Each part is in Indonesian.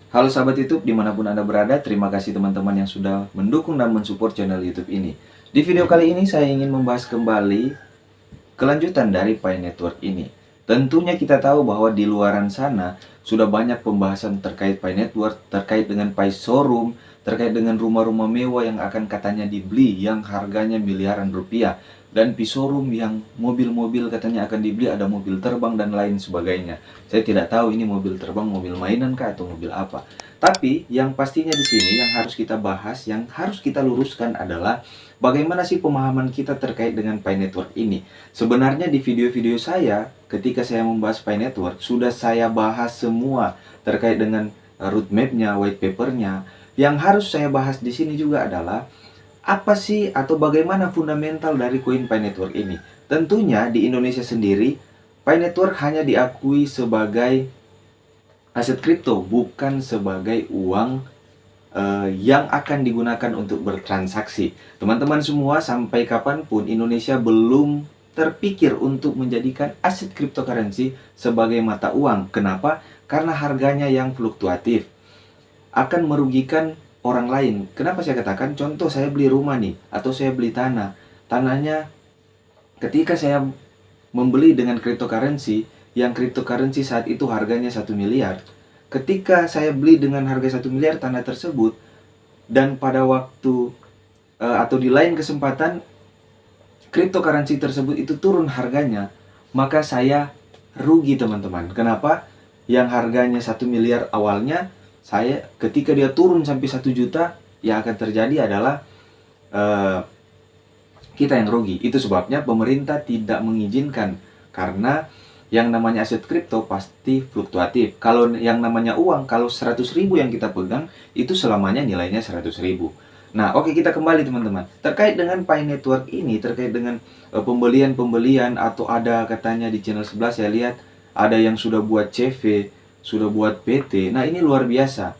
Halo sahabat YouTube dimanapun Anda berada, terima kasih teman-teman yang sudah mendukung dan mensupport channel YouTube ini. Di video kali ini saya ingin membahas kembali kelanjutan dari Pi Network ini. Tentunya kita tahu bahwa di luaran sana sudah banyak pembahasan terkait Pi Network, terkait dengan Pi Showroom, terkait dengan rumah-rumah mewah yang akan katanya dibeli yang harganya miliaran rupiah. Dan Pi Showroom yang mobil-mobil katanya akan dibeli, ada mobil terbang dan lain sebagainya. Saya tidak tahu ini mobil terbang, mobil mainan kah atau mobil apa. Tapi yang pastinya di sini yang harus kita bahas, yang harus kita luruskan adalah bagaimana sih pemahaman kita terkait dengan Pi Network ini. Sebenarnya di video-video saya ketika saya membahas Pi Network sudah saya bahas semua terkait dengan roadmap-nya, white paper-nya. Yang harus saya bahas di sini juga adalah apa sih atau bagaimana fundamental dari koin Pi Network ini. Tentunya di Indonesia sendiri Pi Network hanya diakui sebagai aset kripto, bukan sebagai uang yang akan digunakan untuk bertransaksi. Teman-teman semua, sampai kapanpun Indonesia belum terpikir untuk menjadikan aset cryptocurrency sebagai mata uang. Kenapa? Karena harganya yang fluktuatif akan merugikan orang lain. Kenapa saya katakan? Contoh, saya beli rumah nih, atau saya beli tanah. Tanahnya ketika saya membeli dengan cryptocurrency, yang cryptocurrency saat itu harganya 1 miliar. Ketika saya beli dengan harga 1 miliar tanah tersebut, dan pada waktu atau di lain kesempatan cryptocurrency tersebut itu turun harganya, maka saya rugi teman-teman. Kenapa? Yang harganya 1 miliar awalnya, saya ketika dia turun sampai 1 juta, yang akan terjadi adalah kita yang rugi. Itu sebabnya pemerintah tidak mengizinkan, karena yang namanya aset kripto pasti fluktuatif. Kalau yang namanya uang, kalau 100.000 yang kita pegang, itu selamanya nilainya 100.000. Nah, oke, kita kembali teman-teman. Terkait dengan Pi Network ini, terkait dengan pembelian-pembelian, atau ada katanya di channel sebelah saya lihat ada yang sudah buat CV, sudah buat PT. Nah, ini luar biasa.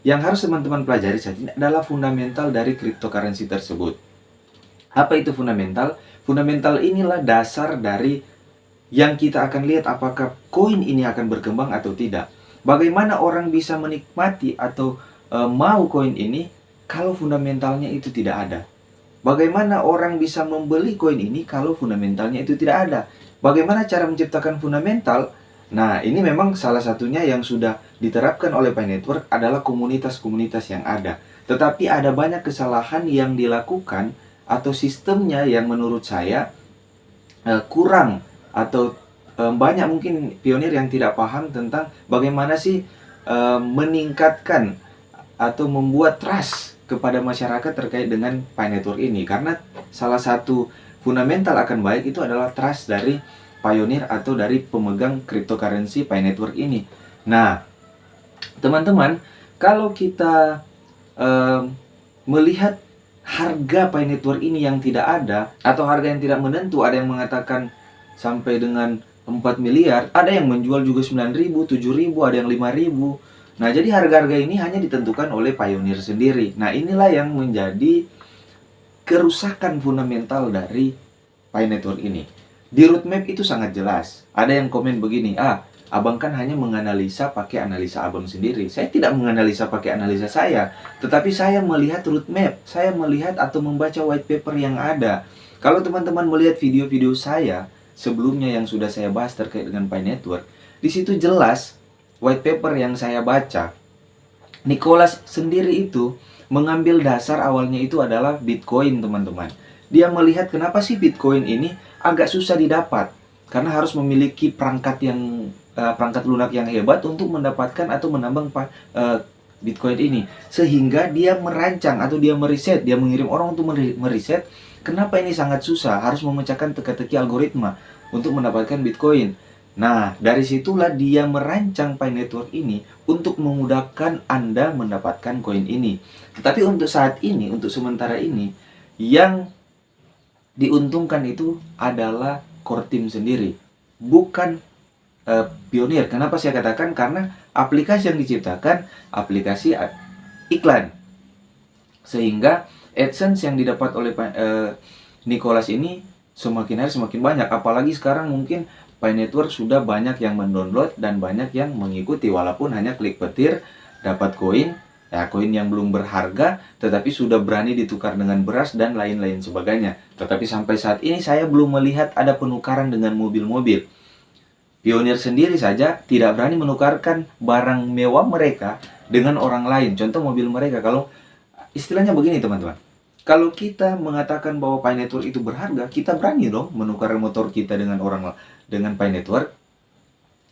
Yang harus teman-teman pelajari saat ini adalah fundamental dari cryptocurrency tersebut. Apa itu fundamental? Fundamental inilah dasar dari yang kita akan lihat apakah koin ini akan berkembang atau tidak. Bagaimana orang bisa menikmati atau mau koin ini kalau fundamentalnya itu tidak ada? Bagaimana orang bisa membeli koin ini kalau fundamentalnya itu tidak ada? Bagaimana cara menciptakan fundamental? Nah, ini memang salah satunya yang sudah diterapkan oleh Pi Network adalah komunitas-komunitas yang ada. Tetapi ada banyak kesalahan yang dilakukan atau sistemnya yang menurut saya kurang, atau banyak mungkin pionir yang tidak paham tentang bagaimana sih meningkatkan atau membuat trust kepada masyarakat terkait dengan Pi Network ini. Karena salah satu fundamental akan baik itu adalah trust dari pionir atau dari pemegang cryptocurrency Pi Network ini. Nah, teman-teman, kalau kita melihat harga Pi Network ini yang tidak ada, atau harga yang tidak menentu, ada yang mengatakan sampai dengan 4 miliar, ada yang menjual juga 9.000, 7.000, ada yang 5.000. Nah, jadi harga-harga ini hanya ditentukan oleh pionir sendiri. Nah, inilah yang menjadi kerusakan fundamental dari Pi Network ini. Di roadmap itu sangat jelas. Ada yang komen begini, abang kan hanya menganalisa pakai analisa abang sendiri. Saya tidak menganalisa pakai analisa saya, tetapi saya melihat roadmap, saya melihat atau membaca white paper yang ada. Kalau teman-teman melihat video-video saya sebelumnya yang sudah saya bahas terkait dengan Pi Network, di situ jelas white paper yang saya baca. Nicholas sendiri itu mengambil dasar awalnya itu adalah Bitcoin, teman-teman. Dia melihat kenapa sih Bitcoin ini agak susah didapat, karena harus memiliki perangkat lunak yang hebat untuk mendapatkan atau menambang Bitcoin ini. Sehingga dia merancang atau dia meriset, dia mengirim orang untuk meriset kenapa ini sangat susah, harus memecahkan teka-teki algoritma untuk mendapatkan Bitcoin. Nah, dari situlah dia merancang Pi Network ini untuk memudahkan Anda mendapatkan koin ini. Tetapi untuk saat ini, untuk sementara ini, yang diuntungkan itu adalah core team sendiri, bukan pionir. Kenapa saya katakan? Karena aplikasi yang diciptakan aplikasi iklan, sehingga AdSense yang didapat oleh Nicholas ini semakin hari semakin banyak. Apalagi sekarang mungkin Pi Network sudah banyak yang mendownload dan banyak yang mengikuti, walaupun hanya klik petir dapat koin, ya koin yang belum berharga, tetapi sudah berani ditukar dengan beras dan lain-lain sebagainya. Tetapi sampai saat ini saya belum melihat ada penukaran dengan mobil-mobil. Pionir sendiri saja tidak berani menukarkan barang mewah mereka dengan orang lain. Contoh mobil mereka, kalau istilahnya begini teman-teman. Kalau kita mengatakan bahwa Pi Network itu berharga, kita berani dong menukar motor kita dengan Pi Network.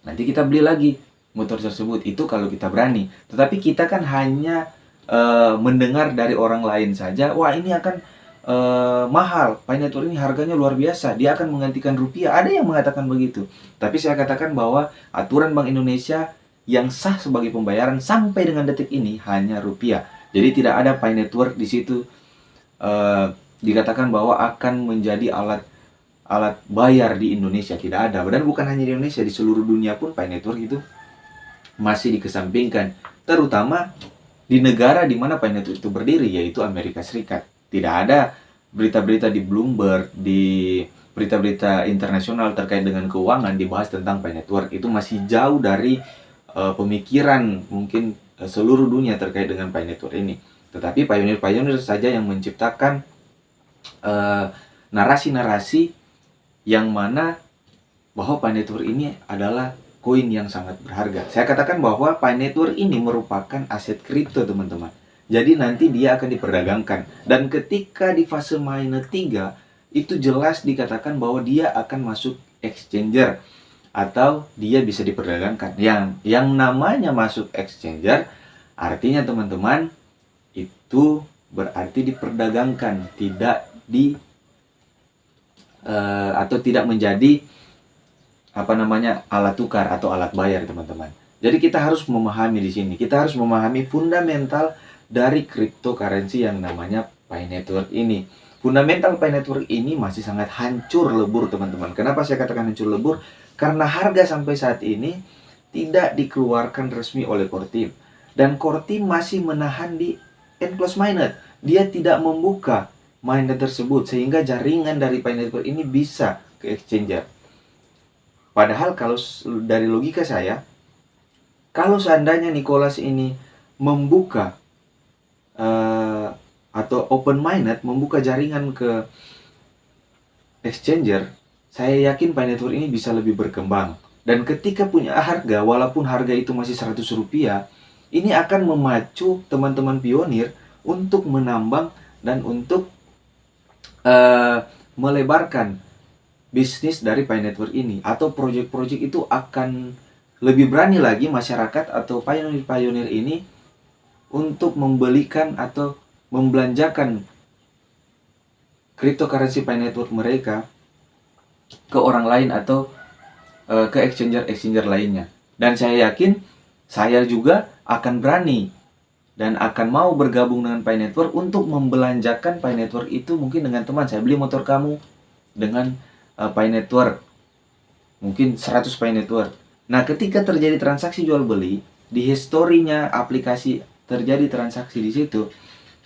Nanti kita beli lagi motor tersebut, itu kalau kita berani. Tetapi kita kan hanya mendengar dari orang lain saja, wah ini akan mahal, Pi Network ini harganya luar biasa, dia akan menggantikan rupiah. Ada yang mengatakan begitu. Tapi saya katakan bahwa aturan Bank Indonesia yang sah sebagai pembayaran sampai dengan detik ini hanya rupiah. Jadi tidak ada Pi Network di situ dikatakan bahwa akan menjadi alat bayar di Indonesia. Tidak ada. Dan bukan hanya di Indonesia, di seluruh dunia pun Pi Network itu masih dikesampingkan. Terutama di negara di mana Pi Network itu berdiri, yaitu Amerika Serikat. Tidak ada berita-berita di Bloomberg, di berita-berita internasional terkait dengan keuangan dibahas tentang Pi Network. Itu masih jauh dari pemikiran mungkin seluruh dunia terkait dengan Pi Network ini. Tetapi pionir-pionir saja yang menciptakan narasi-narasi yang mana bahwa Pi Network ini adalah koin yang sangat berharga. Saya katakan bahwa Pi Network ini merupakan aset kripto, teman-teman. Jadi nanti dia akan diperdagangkan. Dan ketika di fase mainnet 3, itu jelas dikatakan bahwa dia akan masuk exchanger atau dia bisa diperdagangkan. Yang namanya masuk exchanger artinya teman-teman itu berarti diperdagangkan, tidak atau tidak menjadi alat tukar atau alat bayar, teman-teman. Jadi kita harus memahami di sini. Kita harus memahami fundamental dari cryptocurrency yang namanya Pi Network ini. Fundamental Pi Network ini masih sangat hancur lebur, teman-teman. Kenapa saya katakan hancur lebur? Karena harga sampai saat ini tidak dikeluarkan resmi oleh Core Team. Dan Core Team masih menahan di enclosed mainnet. Dia tidak membuka mainnet tersebut sehingga jaringan dari Pi Network ini bisa ke exchanger. Padahal kalau dari logika saya, kalau seandainya Nicholas ini membuka atau open mainnet, membuka jaringan ke exchanger, saya yakin Pi Network ini bisa lebih berkembang. Dan ketika punya harga, walaupun harga itu masih 100 rupiah, ini akan memacu teman-teman pionir untuk menambang dan untuk melebarkan bisnis dari Pi Network ini. Atau proyek-proyek itu akan lebih berani lagi masyarakat atau pionir-pionir ini untuk membelikan atau membelanjakan cryptocurrency Pi Network mereka ke orang lain atau ke exchanger lainnya. Dan saya yakin saya juga akan berani dan akan mau bergabung dengan Pi Network untuk membelanjakan Pi Network itu mungkin dengan teman. Saya beli motor kamu dengan Pi Network, mungkin 100 Pi Network. Nah, ketika terjadi transaksi jual beli, di historinya aplikasi terjadi transaksi di situ,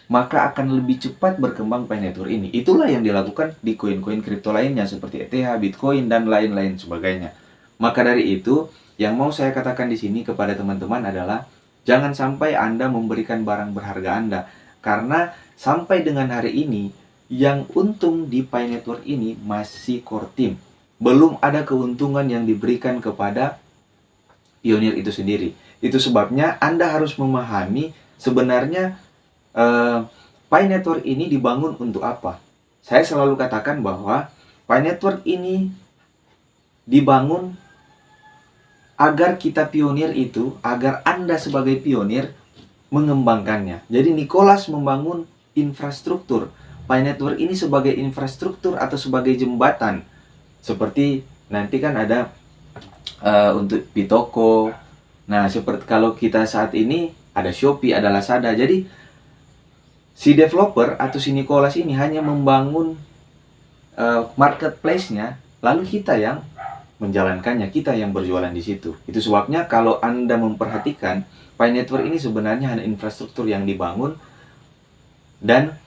maka akan lebih cepat berkembang Pi Network ini. Itulah yang dilakukan di koin-koin kripto lainnya seperti ETH, Bitcoin, dan lain-lain sebagainya. Maka dari itu, yang mau saya katakan di sini kepada teman-teman adalah jangan sampai Anda memberikan barang berharga Anda. Karena sampai dengan hari ini, yang untung di Pi Network ini masih Core Team. Belum ada keuntungan yang diberikan kepada pionir itu sendiri. Itu sebabnya Anda harus memahami sebenarnya Pi Network ini dibangun untuk apa. Saya selalu katakan bahwa Pi Network ini dibangun agar kita pionir itu, agar Anda sebagai pionir mengembangkannya. Jadi Nicholas membangun infrastruktur. Pi Network ini sebagai infrastruktur atau sebagai jembatan. Seperti nanti kan ada untuk Bitoko. Nah, seperti kalau kita saat ini ada Shopee, ada Lazada. Jadi si developer atau si Nicholas ini hanya membangun marketplace-nya, lalu kita yang menjalankannya, kita yang berjualan di situ. Itu sebabnya kalau Anda memperhatikan, Pi Network ini sebenarnya hanya infrastruktur yang dibangun dan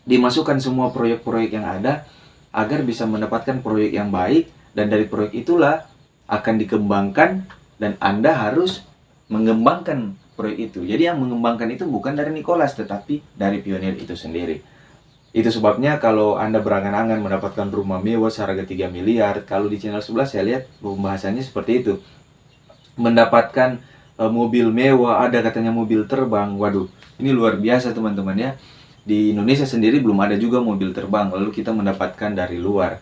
dimasukkan semua proyek-proyek yang ada agar bisa mendapatkan proyek yang baik, dan dari proyek itulah akan dikembangkan dan Anda harus mengembangkan proyek itu. Jadi yang mengembangkan itu bukan dari Nicholas, tetapi dari pionir itu sendiri. Itu sebabnya kalau Anda berangan-angan mendapatkan rumah mewah seharga 3 miliar, kalau di channel sebelah saya lihat pembahasannya seperti itu. Mendapatkan mobil mewah, ada katanya mobil terbang. Waduh, ini luar biasa teman-teman ya. Di Indonesia sendiri belum ada juga mobil terbang, lalu kita mendapatkan dari luar.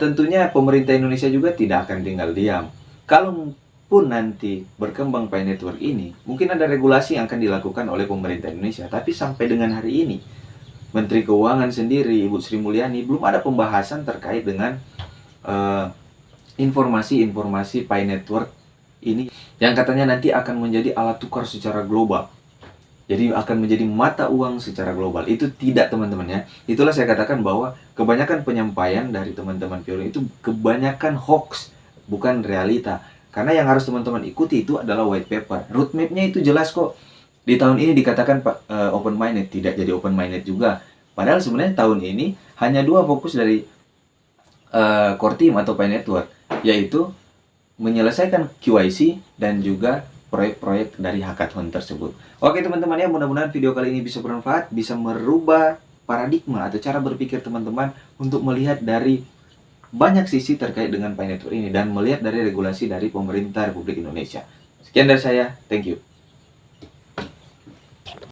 Tentunya pemerintah Indonesia juga tidak akan tinggal diam. Kalau pun nanti berkembang Pi Network ini, mungkin ada regulasi yang akan dilakukan oleh pemerintah Indonesia. Tapi sampai dengan hari ini, Menteri Keuangan sendiri, Ibu Sri Mulyani, belum ada pembahasan terkait dengan informasi-informasi Pi Network ini yang katanya nanti akan menjadi alat tukar secara global. Jadi akan menjadi mata uang secara global. Itu tidak teman-teman ya. Itulah saya katakan bahwa kebanyakan penyampaian dari teman-teman pionir itu kebanyakan hoax, bukan realita. Karena yang harus teman-teman ikuti itu adalah white paper. Roadmap-nya itu jelas kok. Di tahun ini dikatakan open minded, tidak jadi open minded juga. Padahal sebenarnya tahun ini hanya 2 fokus dari core team atau Pi Network, yaitu menyelesaikan QIC dan juga proyek-proyek dari hackathon tersebut. Oke teman-teman ya, mudah-mudahan video kali ini bisa bermanfaat, bisa merubah paradigma atau cara berpikir teman-teman untuk melihat dari banyak sisi terkait dengan Pi Network ini dan melihat dari regulasi dari pemerintah Republik Indonesia. Sekian dari saya, thank you.